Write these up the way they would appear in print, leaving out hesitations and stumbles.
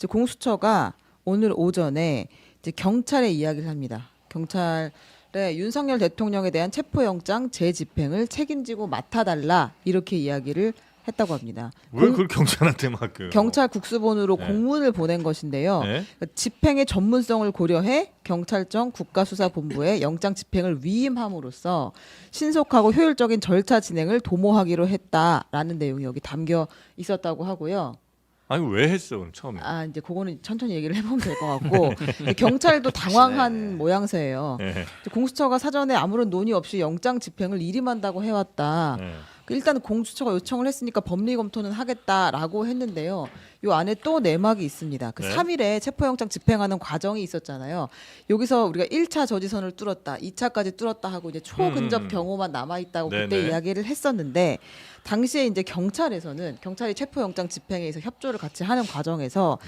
이제 공수처가 오늘 오전에 이제 경찰에 이야기를 합니다. 경찰에 윤석열 대통령에 대한 체포영장 재집행을 책임지고 맡아달라 이렇게 이야기를 했다고 합니다. 왜 그걸 경찰한테 맡겨요? 경찰 국수본으로 네. 공문을 보낸 것인데요. 네? 그러니까 집행의 전문성을 고려해 경찰청 국가수사본부에 영장 집행을 위임함으로써 신속하고 효율적인 절차 진행을 도모하기로 했다라는 내용이 여기 담겨 있었다고 하고요. 아니 왜 했어 그럼 처음에? 아 이제 그거는 천천히 얘기를 해보면 될 것 같고 경찰도 당황한 모양새예요. 네. 공수처가 사전에 아무런 논의 없이 영장 집행을 일임한다고 해왔다. 네. 일단 공수처가 요청을 했으니까 법리 검토는 하겠다라고 했는데요. 요 안에 또 내막이 있습니다. 그 네. 3일에 체포영장 집행하는 과정이 있었잖아요. 여기서 우리가 1차 저지선을 뚫었다, 2차까지 뚫었다 하고 이제 초근접 경호만 남아 있다고 그때 네네. 이야기를 했었는데 당시에 이제 경찰에서는 경찰이 체포영장 집행에 의해서 협조를 같이 하는 과정에서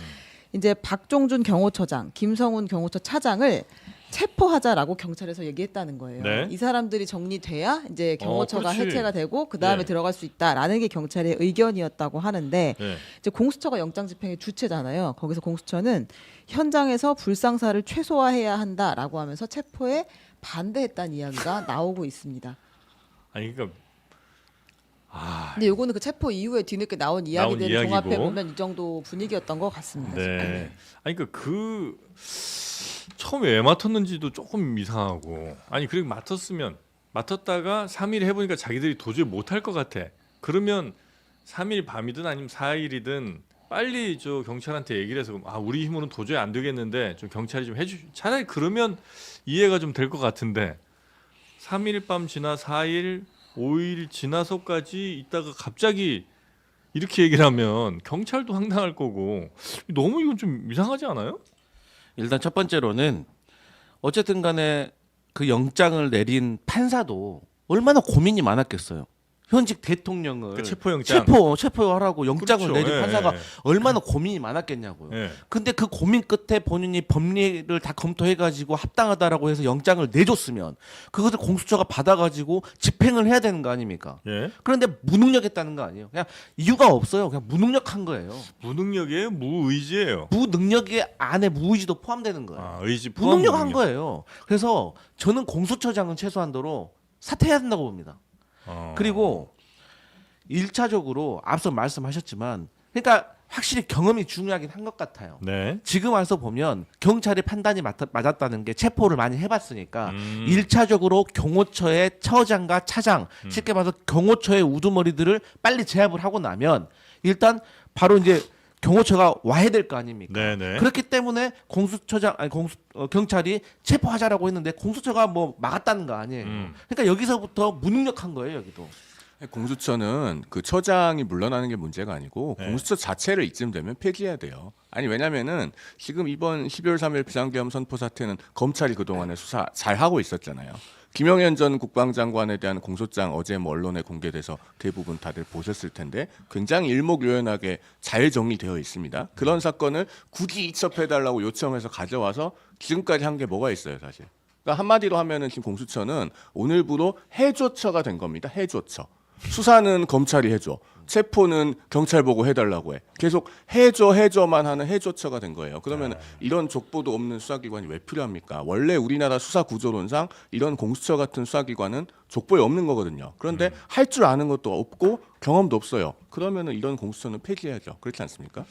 이제 박종준 경호처장, 김성훈 경호처 차장을 체포하자라고 경찰에서 얘기했다는 거예요. 네. 이 사람들이 정리돼야 이제 경호처가 그렇지. 해체가 되고 그 다음에 네. 들어갈 수 있다라는 게 경찰의 의견이었다고 하는데 네. 이제 공수처가 영장 집행의 주체잖아요. 거기서 공수처는 현장에서 불상사를 최소화해야 한다라고 하면서 체포에 반대했다는 이야기가 나오고 있습니다. 아니 그러니까 근데 요거는 그 체포 이후에 뒤늦게 나온 이야기들을 이야기고. 종합해 보면 이 정도 분위기였던 것 같습니다. 네. 아니 그러니까 그 처음에 왜 맡았는지도 조금 이상하고 아니 그리고 맡았다가 3일 해보니까 자기들이 도저히 못할 것 같아. 그러면 3일 밤이든 아니면 4일이든 빨리 저 경찰한테 얘기를 해서 아 우리 힘으로는 도저히 안 되겠는데 좀 경찰이 좀 해주 차라리 그러면 이해가 좀 될 것 같은데 3일 밤 지나 4일 5일 지나서까지 있다가 갑자기 이렇게 얘기를 하면 경찰도 황당할 거고 너무 이건 좀 이상하지 않아요? 일단 첫 번째로는 어쨌든 간에 그 영장을 내린 판사도 얼마나 고민이 많았겠어요. 현직 대통령을 그 체포영장. 체포하라고 영장을 그렇죠. 내린 예, 판사가 예. 얼마나 고민이 많았겠냐고요. 예. 근데 그 고민 끝에 본인이 법리를 다 검토해가지고 합당하다라고 해서 영장을 내줬으면 그것을 공수처가 받아가지고 집행을 해야 되는 거 아닙니까? 예. 그런데 무능력했다는 거 아니에요. 그냥 이유가 없어요. 그냥 무능력한 거예요. 무능력이에요? 무의지예요. 무능력의 안에 무의지도 포함되는 거예요. 아, 의지 포함 무능력한 무능력. 거예요. 그래서 저는 공수처장은 최소한도로 사퇴해야 된다고 봅니다. 그리고 1차적으로 앞서 말씀하셨지만 그러니까 확실히 경험이 중요하긴 한 것 같아요. 네. 지금 와서 보면 경찰의 판단이 맞았다는 게 체포를 많이 해봤으니까 1차적으로 경호처의 처장과 차장 쉽게 말해서 경호처의 우두머리들을 빨리 제압을 하고 나면 일단 바로 이제 경호처가 와야 될 거 아닙니까? 네네. 그렇기 때문에 경찰이 체포하자라고 했는데 공수처가 뭐 막았다는 거 아니에요. 그러니까 여기서부터 무능력한 거예요, 여기도. 공수처는 그 처장이 물러나는 게 문제가 아니고 네. 공수처 자체를 이쯤 되면 폐지해야 돼요. 아니 왜냐면은 지금 이번 12월 3일 비상계엄 선포 사태는 검찰이 그동안에 수사 잘 하고 있었잖아요. 김영현 전 국방장관에 대한 공소장 어제 뭐 언론에 공개돼서 대부분 다들 보셨을 텐데 굉장히 일목요연하게 잘 정리되어 있습니다. 그런 사건을 굳이 이첩해달라고 요청해서 가져와서 지금까지 한 게 뭐가 있어요, 사실. 그러니까 한마디로 하면은 지금 공수처는 오늘부로 해조처가 된 겁니다. 해조처. 수사는 검찰이 해줘. 체포는 경찰 보고 해달라고 해. 계속 해줘만 하는 해조처가 된 거예요. 그러면 이런 족보도 없는 수사기관이 왜 필요합니까? 원래 우리나라 수사 구조론상 이런 공수처 같은 수사기관은 족보에 없는 거거든요. 그런데 할 줄 아는 것도 없고 경험도 없어요. 그러면은 이런 공수처는 폐지해야죠. 그렇지 않습니까?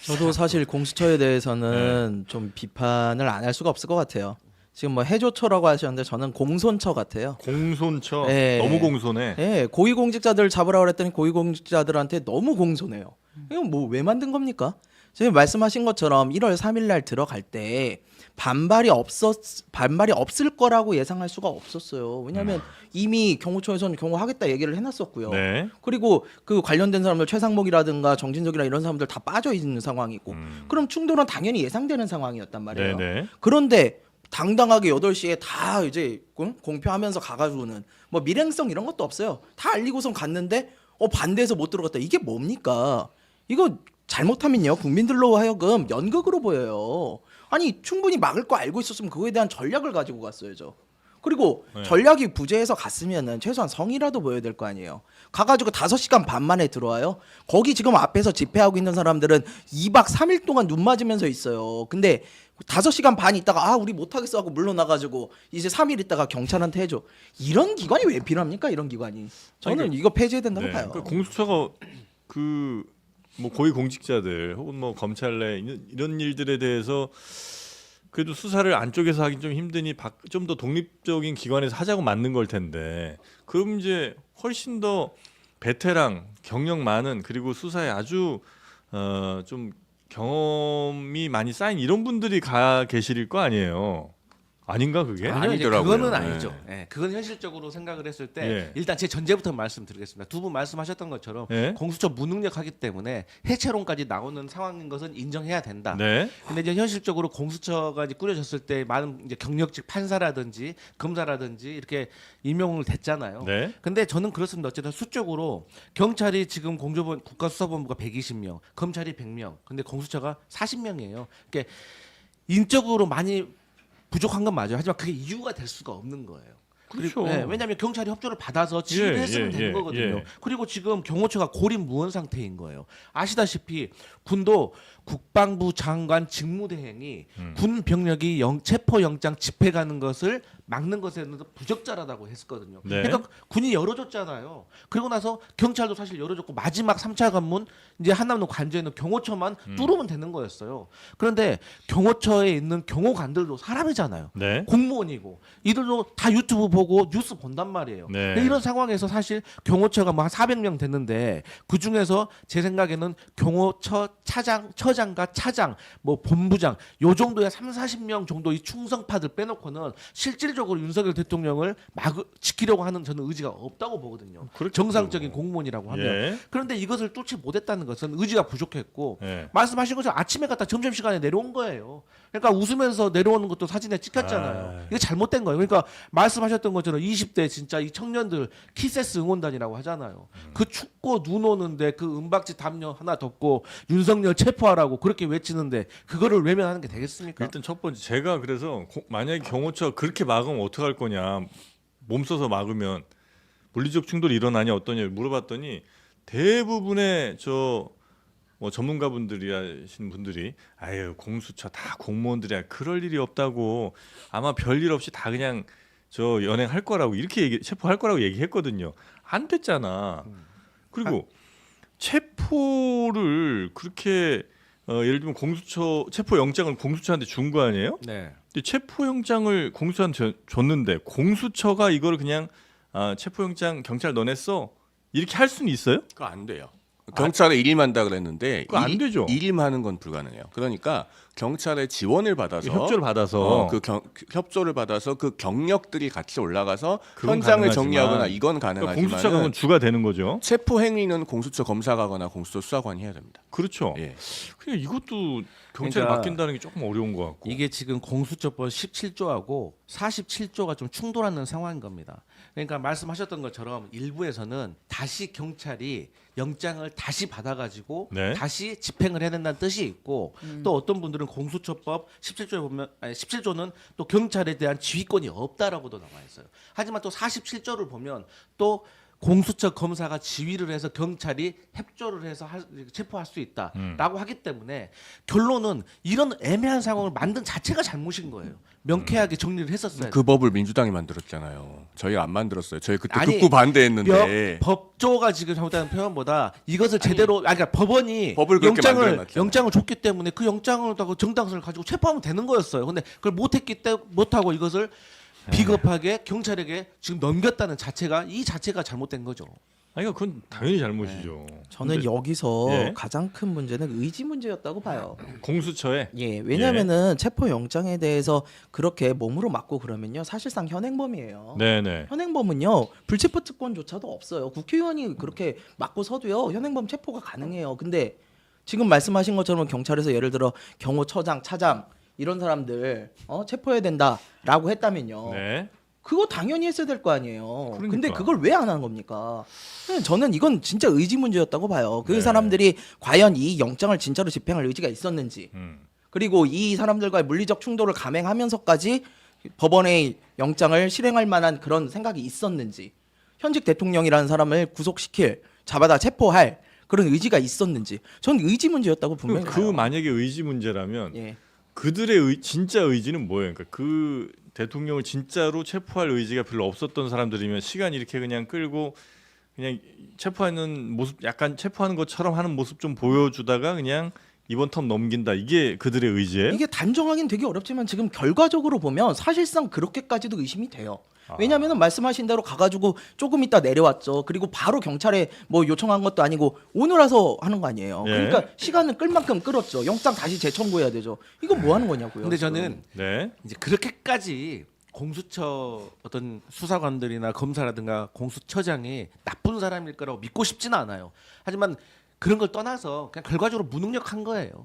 저도 사실 공수처에 대해서는 좀 비판을 안 할 수가 없을 것 같아요. 지금 뭐 해조처라고 하셨는데 저는 공손처 같아요. 공손처. 네. 너무 공손해. 예, 고위공직자들 잡으라고 그랬더니 고위공직자들한테 너무 공손해요. 이건 뭐 왜 만든 겁니까? 지금 말씀하신 것처럼 1월 3일 날 들어갈 때 반발이 없을 거라고 예상할 수가 없었어요. 왜냐하면 이미 경호처에서는 경호하겠다 얘기를 해놨었고요. 네. 그리고 그 관련된 사람들 최상목이라든가 정진석이라 이런 사람들 다 빠져 있는 상황이고, 그럼 충돌은 당연히 예상되는 상황이었단 말이에요. 네네. 그런데 당당하게 8시에 다 이제 공표하면서 가가지고는 뭐 밀행성 이런 것도 없어요. 다 알리고선 갔는데 반대해서 못 들어갔다. 이게 뭡니까? 이거 잘못하면요 국민들로 하여금 연극으로 보여요. 아니 충분히 막을 거 알고 있었으면 그거에 대한 전략을 가지고 갔어야죠. 그리고 네. 전략이 부재해서 갔으면은 최소한 성이라도 보여야 될 거 아니에요. 가가지고 5시간 반 만에 들어와요. 거기 지금 앞에서 집회하고 있는 사람들은 2박 3일 동안 눈 맞으면서 있어요. 근데 5시간 반 있다가 우리 못하겠어 하고 물러나가지고 이제 3일 있다가 경찰한테 해줘. 이런 기관이 왜 필요합니까? 이런 기관이. 저는 아니, 이거 폐지해야 된다고 네. 봐요. 그러니까 공수처가 그 뭐 고위 공직자들 혹은 뭐 검찰 내 이런 일들에 대해서 그래도 수사를 안쪽에서 하긴 좀 힘드니 좀 더 독립적인 기관에서 하자고 만든 걸 텐데 그럼 이제 훨씬 더 베테랑 경력 많은 그리고 수사에 아주 좀 경험이 많이 쌓인 이런 분들이 가 계실 거 아니에요. 아닌가 그게? 아, 아니요, 이제 아니더라고요. 그거는 네. 아니죠. 예, 그건 현실적으로 생각을 했을 때 예. 일단 제 전제부터 말씀드리겠습니다. 두 분 말씀하셨던 것처럼 예? 공수처 무능력하기 때문에 해체론까지 나오는 상황인 것은 인정해야 된다. 네. 근데 이제 현실적으로 공수처가 이제 꾸려졌을 때 많은 이제 경력직 판사라든지 검사라든지 이렇게 임명을 됐잖아요. 네. 근데 저는 그렇습니다. 어쨌든 수적으로 경찰이 지금 공조본 국가수사본부가 120명, 검찰이 100명, 근데 공수처가 40명이에요. 그러니까 인적으로 많이 부족한 건 맞아요. 하지만 그게 이유가 될 수가 없는 거예요. 그렇죠. 네, 왜냐하면 경찰이 협조를 받아서 지휘를 예, 했으면 예, 되는 예, 거거든요. 예. 그리고 지금 경호처가 고립무원 상태인 거예요. 아시다시피 군도 국방부 장관 직무대행이 군 병력이 체포영장 집행 가는 것을 막는 것에는 부적절하다고 했었거든요. 네. 그러니까 군이 열어줬잖아요. 그리고 나서 경찰도 사실 열어줬고 마지막 3차 관문 이제 한남로 관저에 있는 경호처만 뚫으면 되는 거였어요. 그런데 경호처에 있는 경호관들도 사람이잖아요. 네. 공무원이고 이들도 다 유튜브 보고 뉴스 본단 말이에요. 네. 근데 이런 상황에서 사실 경호처가 뭐 한 400명 됐는데 그 중에서 제 생각에는 경호처 처장과 차장, 뭐 본부장 요 정도의 30-40명 정도의 충성파들 빼놓고는 실질적으로 윤석열 대통령을 지키려고 하는 저는 의지가 없다고 보거든요. 그렇겠죠. 정상적인 공무원이라고 하면. 예. 그런데 이것을 뚫지 못했다는 것은 의지가 부족했고 예. 말씀하신 것처럼 아침에 갔다 점심시간에 내려온 거예요. 그러니까 웃으면서 내려오는 것도 사진에 찍혔잖아요. 아. 이게 잘못된 거예요. 그러니까 말씀하셨던 것처럼 20대 진짜 이 청년들 키세스 응원단이라고 하잖아요. 그 춥고 눈 오는데 그 은박지 담요 하나 덮고 윤석열 체포하라고 그렇게 외치는데 그거를 외면하는 게 되겠습니까? 일단 첫 번째 제가 그래서 만약에 경호처 그렇게 막으면 어떡할 거냐 몸 써서 막으면 물리적 충돌이 일어나냐 어떠냐 물어봤더니 대부분의 뭐 전문가분들이신 분들이 아유 공수처 다 공무원들이야 그럴 일이 없다고 아마 별일 없이 다 그냥 연행할 거라고 이렇게 체포할 거라고 얘기했거든요. 안 됐잖아. 그리고 체포를 그렇게 예를 들면 공수처 체포영장을 공수처한테 준 거 아니에요? 네. 근데 체포영장을 공수처한테 줬는데 공수처가 이걸 그냥 체포영장 경찰 너냈어 이렇게 할 수는 있어요? 그거 안 돼요. 경찰에 일임한다 그랬는데 그거 안 되죠. 일임하는 건 불가능해요. 그러니까 경찰의 지원을 받아서 협조를 받아서 협조를 받아서 그 경력들이 같이 올라가서 그건 현장을 가능하지만 정리하거나 이건 그러니까 가능하지만 공수처가 그건 주가 되는 거죠. 체포 행위는 공수처 검사가거나 공수처 수사관이 해야 됩니다. 그렇죠. 예. 그냥 이것도 경찰에 그러니까 맡긴다는 게 조금 어려운 것 같고. 이게 지금 공수처법 17조하고 47조가 좀 충돌하는 상황인 겁니다. 그러니까 말씀하셨던 것처럼 일부에서는 다시 경찰이 영장을 다시 받아가지고 네. 다시 집행을 해야 된다는 뜻이 있고 또 어떤 분들은 공수처법 17조에 보면 17조는 또 경찰에 대한 지휘권이 없다라고도 나와 있어요. 하지만 또 47조를 보면 또 공수처 검사가 지휘를 해서 경찰이 협조를 해서 체포할 수 있다라고 하기 때문에 결론은 이런 애매한 상황을 만든 자체가 잘못인 거예요. 명쾌하게 정리를 했었어요. 그 법을 민주당이 만들었잖아요. 저희가 안 만들었어요. 저희 그때 아니, 극구 반대했는데 법조가 지금 잘못하는 표현보다 이것을 제대로 그러니까 법원이 법을 그렇게 만들어놨잖아요. 영장을 줬기 때문에 그 영장을 정당성을 가지고 체포하면 되는 거였어요. 근데 그걸 못하고 이것을 비겁하게 경찰에게 지금 넘겼다는 자체가 이 자체가 잘못된 거죠. 아니 그건 당연히 잘못이죠. 저는 근데 여기서 예. 가장 큰 문제는 의지 문제였다고 봐요. 공수처에 예, 왜냐면은 체포 영장에 대해서 그렇게 몸으로 맞고 그러면요, 사실상 현행범이에요. 네네. 현행범은요, 불체포 특권조차도 없어요. 국회의원이 그렇게 맞고 서도요, 현행범 체포가 가능해요. 근데 지금 말씀하신 것처럼 경찰에서 예를 들어 경호처장, 차장 이런 사람들 체포해야 된다라고 했다면요. 네. 그거 당연히 했어야 될 거 아니에요. 그러니까. 근데 그걸 왜 안 하는 겁니까? 저는 이건 진짜 의지 문제였다고 봐요. 그 네. 사람들이 과연 이 영장을 진짜로 집행할 의지가 있었는지, 음. 그리고 이 사람들과의 물리적 충돌을 감행하면서까지 법원의 영장을 실행할 만한 그런 생각이 있었는지, 현직 대통령이라는 사람을 구속시킬, 잡아다 체포할 그런 의지가 있었는지, 전 의지 문제였다고 분명히 그 봐요. 만약에 의지 문제라면 예. 그들의 진짜 의지는 뭐예요? 그러니까 그 대통령을 진짜로 체포할 의지가 별로 없었던 사람들이면 시간 이렇게 그냥 끌고 그냥 체포하는 모습, 약간 체포하는 것처럼 하는 모습 좀 보여주다가 그냥 이번 텀 넘긴다. 이게 그들의 의지예요? 이게 단정하긴 되게 어렵지만 지금 결과적으로 보면 사실상 그렇게까지도 의심이 돼요. 왜냐하면 말씀하신 대로 가가지고 조금 있다 내려왔죠. 그리고 바로 경찰에 뭐 요청한 것도 아니고 오늘 와서 하는 거 아니에요. 예. 그러니까 시간을 끌 만큼 끌었죠. 영장 다시 재청구해야 되죠. 이건 뭐 하는 거냐고요. 근데 지금. 저는 네. 이제 그렇게까지 공수처 어떤 수사관들이나 검사라든가 공수처장이 나쁜 사람일 거라고 믿고 싶지는 않아요. 하지만 그런 걸 떠나서 그냥 결과적으로 무능력한 거예요.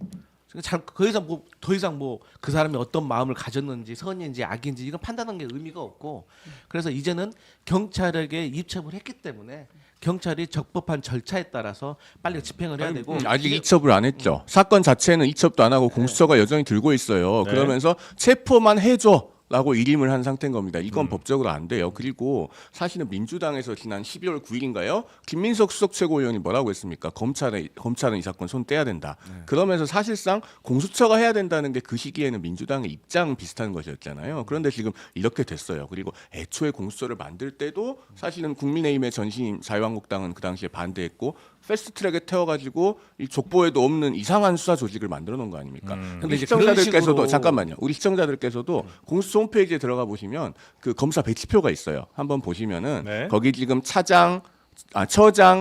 더 이상 뭐 그 사람이 어떤 마음을 가졌는지 선인지 악인지 이건 판단하는 게 의미가 없고, 그래서 이제는 경찰에게 입첩을 했기 때문에 경찰이 적법한 절차에 따라서 빨리 집행을 해야 되고 아직 이첩을 안 했죠. 사건 자체는 이첩도 안 하고 공수처가 여전히 들고 있어요. 네. 그러면서 체포만 해줘. 라고 일임을 한 상태인 겁니다. 이건 법적으로 안 돼요. 그리고 사실은 민주당에서 지난 12월 9일인가요? 김민석 수석 최고위원이 뭐라고 했습니까? 검찰은 이 사건 손 떼야 된다. 그러면서 사실상 공수처가 해야 된다는 게 그 시기에는 민주당의 입장 비슷한 것이었잖아요. 그런데 지금 이렇게 됐어요. 그리고 애초에 공수처를 만들 때도 사실은 국민의힘의 전신인 자유한국당은 그 당시에 반대했고 패스트트랙에 태워가지고 이 족보에도 없는 이상한 수사 조직을 만들어 놓은 거 아닙니까? 근데 우리 이제 그런 시청자들께서도 식으로- 잠깐만요. 우리 시청자들께서도 공수처 홈페이지에 들어가 보시면 그 검사 배치표가 있어요. 한번 보시면은 네. 거기 지금 처장,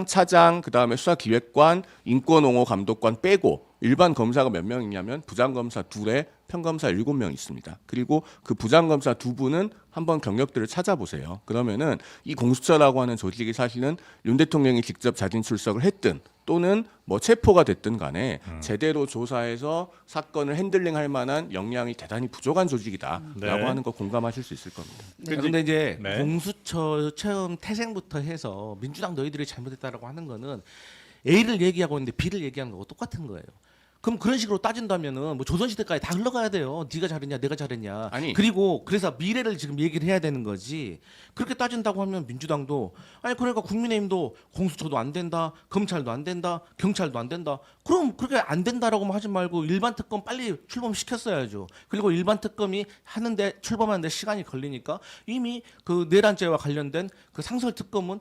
차장, 그다음에 수사기획관, 인권옹호 감독관 빼고 일반 검사가 몇 명 있냐면 부장검사 2에 평검사 7명 있습니다. 그리고 그 부장검사 2분은 한번 경력들을 찾아보세요. 그러면은 이 공수처라고 하는 조직이 사실은 윤 대통령이 직접 자진 출석을 했든 또는 뭐 체포가 됐든 간에 제대로 조사해서 사건을 핸들링할 만한 역량이 대단히 부족한 조직이다라고 네. 하는 거 공감하실 수 있을 겁니다. 근데 이제 네. 공수처 처음 태생부터 해서 민주당 너희들이 잘못했다라고 하는 거는 A를 얘기하고 있는데 B를 얘기하는 거고 똑같은 거예요. 그럼 그런 식으로 따진다면은 뭐 조선시대까지 다 흘러가야 돼요. 네가 잘했냐, 내가 잘했냐. 아니. 그리고 그래서 미래를 지금 얘기를 해야 되는 거지. 그렇게 따진다고 하면 민주당도 아니 그러니까 국민의힘도 공수처도 안 된다, 검찰도 안 된다, 경찰도 안 된다. 그럼 그렇게 안 된다라고만 하지 말고 일반 특검 빨리 출범시켰어야죠. 그리고 일반 특검이 하는데 출범하는데 시간이 걸리니까 이미 그 내란죄와 관련된 그 상설 특검은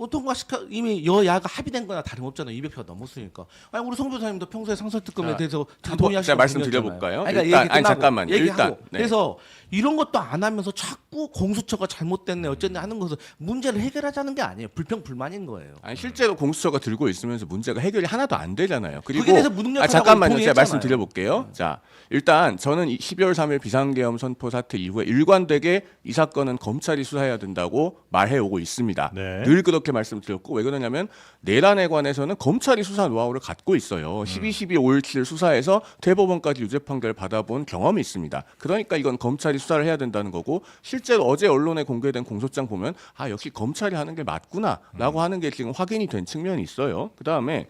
통과시켜 이미 여야가 합의된 거나 다름없잖아요. 200표가 넘었으니까. 아니 우리 송 변호사님도 평소에 상설 특검에 자, 대해서 제가 동의하시는 말씀드려볼까요? 분이었잖아요. 일단, 얘기 아니, 끝나고 잠깐만요. 얘기하고. 일단, 네. 그래서 이런 것도 안 하면서 자꾸 공수처가 잘못됐네 어쨌네 하는 것은 문제를 해결하자는 게 아니에요. 불평불만인 거예요. 아니 실제로 공수처가 들고 있으면서 문제가 해결이 하나도 안 되잖아요. 그리고 그게 돼서 무능력하다고 잠깐만요. 제가 동의했잖아요. 말씀드려볼게요. 자, 일단 저는 12월 3일 비상계엄 선포 사태 이후에 일관되게 이 사건은 검찰이 수사해야 된다고 말해오고 있습니다. 네. 늘 그렇게 말씀드렸고 왜 그러냐면 내란에 관해서는 검찰이 수사 노하우를 갖고 있어요. 12.12 5.17 수사에서 대법원까지 유죄 판결 받아본 경험이 있습니다. 그러니까 이건 검찰이 수사를 해야 된다는 거고 실제로 어제 언론에 공개된 공소장 보면 아 역시 검찰이 하는 게 맞구나라고 하는 게 지금 확인이 된 측면이 있어요. 그다음에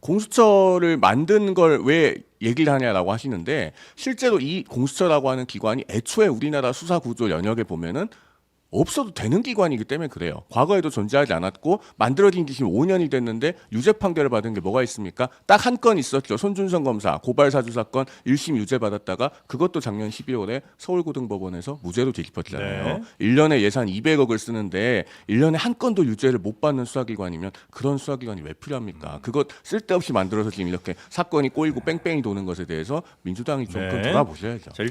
공수처를 만든 걸 왜 얘기를 하냐라고 하시는데 실제로 이 공수처라고 하는 기관이 애초에 우리나라 수사 구조 연역에 보면은 없어도 되는 기관이기 때문에 그래요. 과거에도 존재하지 않았고 만들어진 지 지금 5년이 됐는데 유죄 판결을 받은 게 뭐가 있습니까? 딱 한 건 있었죠. 손준성 검사 고발 사주 사건 1심 유죄 받았다가 그것도 작년 12월에 서울고등법원에서 무죄로 뒤집혔잖아요. 네. 1년에 예산 200억을 쓰는데 1년에 한 건도 유죄를 못 받는 수사기관이면 그런 수사기관이 왜 필요합니까? 그것 쓸데없이 만들어서 지금 이렇게 사건이 꼬이고 뺑뺑이 도는 것에 대해서 민주당이 좀 네. 그건 돌아보셔야죠. 자,